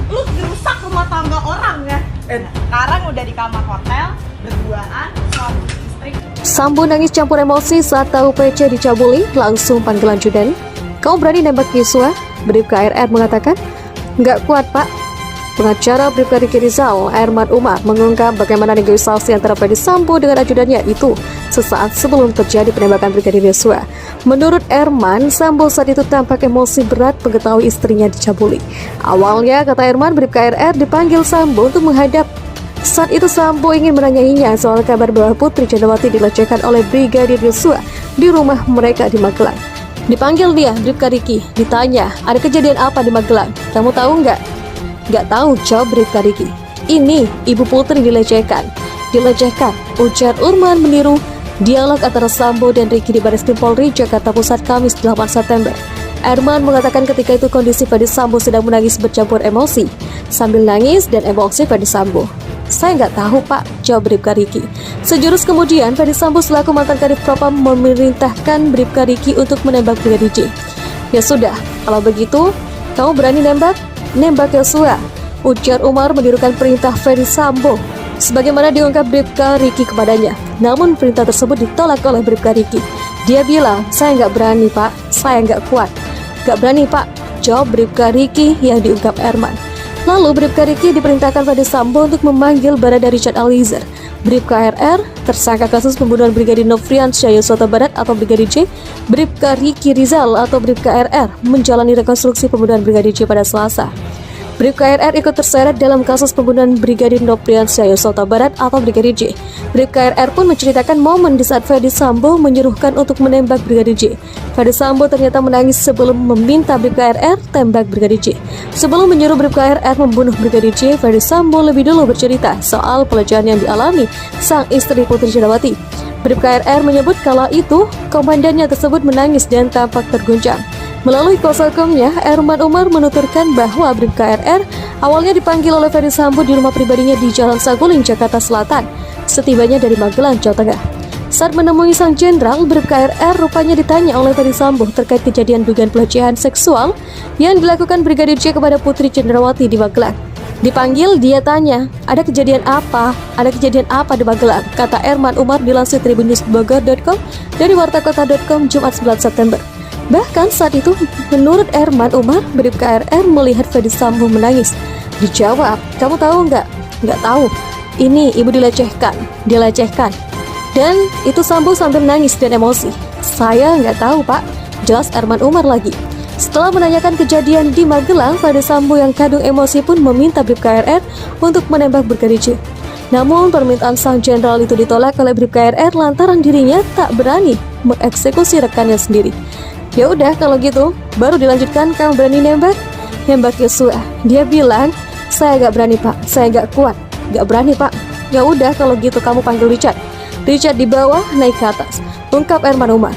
Lu rusak rumah tangga orang ya. Sekarang udah di kamar hotel, berduaan, suami istri. Sambo nangis campur emosi saat tahu PC dicabuli, langsung panggilan Judan. Kau berani nembak Yosua? Bribka RR mengatakan, nggak kuat pak. Pengacara Bribka Riki Rizal, Erman Umar, mengungkap bagaimana negosiasi antara Ferdy Sambo dengan ajudannya itu sesaat sebelum terjadi penembakan Brigadir Yosua. Menurut Erman, Sambo saat itu tampak emosi berat mengetahui istrinya dicabuli. Awalnya, kata Erman, Bribka RR dipanggil Sambo untuk menghadap. Saat itu Sambo ingin menanyainya soal kabar bahwa Putri Chandrawati dilecehkan oleh Brigadir Yosua di rumah mereka di Magelang. Dipanggil dia, Bribka Riki, ditanya, ada kejadian apa di Magelang? Kamu tahu nggak? Nggak tahu, jawab Bribka Riki. Ini, Ibu Putri dilecehkan. Dilecehkan, ujar Urman meniru dialog antara Sambo dan Riki di Bareskrim Polri Jakarta Pusat Kamis 8 September. Erman mengatakan ketika itu kondisi Ferdy Sambo sedang menangis bercampur emosi. Sambil nangis dan emosi Ferdy Sambo. Saya nggak tahu pak, jawab Bribka Riki. Sejurus kemudian, Ferdy Sambo selaku mantan Kadif Propam memerintahkan Bribka Riki untuk menembak Brigadir J. Ya sudah, kalau begitu, kamu berani nembak Yosua, ujar Umar menirukan perintah Ferdy Sambo sebagaimana diungkap Bribka Riki kepadanya. Namun perintah tersebut ditolak oleh Bribka Riki. Dia bilang, saya nggak berani pak, saya nggak kuat. Nggak berani pak, jawab Bribka Riki yang diungkap Erman. Lalu Bribka Riki diperintahkan Ferdy Sambo untuk memanggil Barada Richard Eliezer, Bribka RR, tersangka kasus pembunuhan Brigadir Nofriansyah Yosua Huta Barat atau Brigadir J. Bribka Riki Rizal atau Bribka RR menjalani rekonstruksi pembunuhan Brigadir J pada Selasa. Bribka RR ikut terseret dalam kasus pembunuhan Brigadir Nofriansyah Yosua Huta Barat atau Brigadir J. Bribka RR pun menceritakan momen di saat Ferdy Sambo menyuruhkan untuk menembak Brigadir J. Ferdy Sambo ternyata menangis sebelum meminta Bribka RR tembak Brigadir J. Sebelum menyuruh Bribka RR membunuh Brigadir J, Ferdy Sambo lebih dulu bercerita soal pelecehan yang dialami sang istri Putri Chandrawati. Bribka RR menyebut kala itu komandannya tersebut menangis dan tampak terguncang. Melalui kuasa hukumnya, Erman Umar menuturkan bahwa Bribka RR awalnya dipanggil oleh Ferdy Sambo di rumah pribadinya di Jalan Saguling, Jakarta Selatan, setibanya dari Magelang, Jawa Tengah. Saat menemui sang jenderal, Bribka RR rupanya ditanya oleh Ferdy Sambo terkait kejadian dugaan pelecehan seksual yang dilakukan Brigadir J kepada Putri Chandrawati di Magelang. Dipanggil, dia tanya, ada kejadian apa di Magelang, kata Erman Umar dilansir tribunnews.bogor.com dari wartakota.com Jumat 9 September. Bahkan saat itu, menurut Erman Umar, Bribka RR melihat Ferdy Sambo menangis. Dijawab, kamu tahu nggak? Nggak tahu. Ini ibu dilecehkan. Dan itu Sambo sambil nangis dan emosi. Saya nggak tahu pak, jelas Erman Umar lagi. Setelah menanyakan kejadian di Magelang, Ferdy Sambo yang kadung emosi pun meminta Bribka RR untuk menembak Brigadir J. Namun permintaan sang jenderal itu ditolak oleh Bribka RR lantaran dirinya tak berani mengeksekusi rekannya sendiri. Ya udah kalau gitu, baru dilanjutkan, kamu berani nembak Yosua. Dia bilang, saya nggak berani pak, saya nggak kuat, nggak berani pak. Ya udah kalau gitu kamu panggil Richard. Richard di bawah, naik ke atas, ungkap Erman Umar.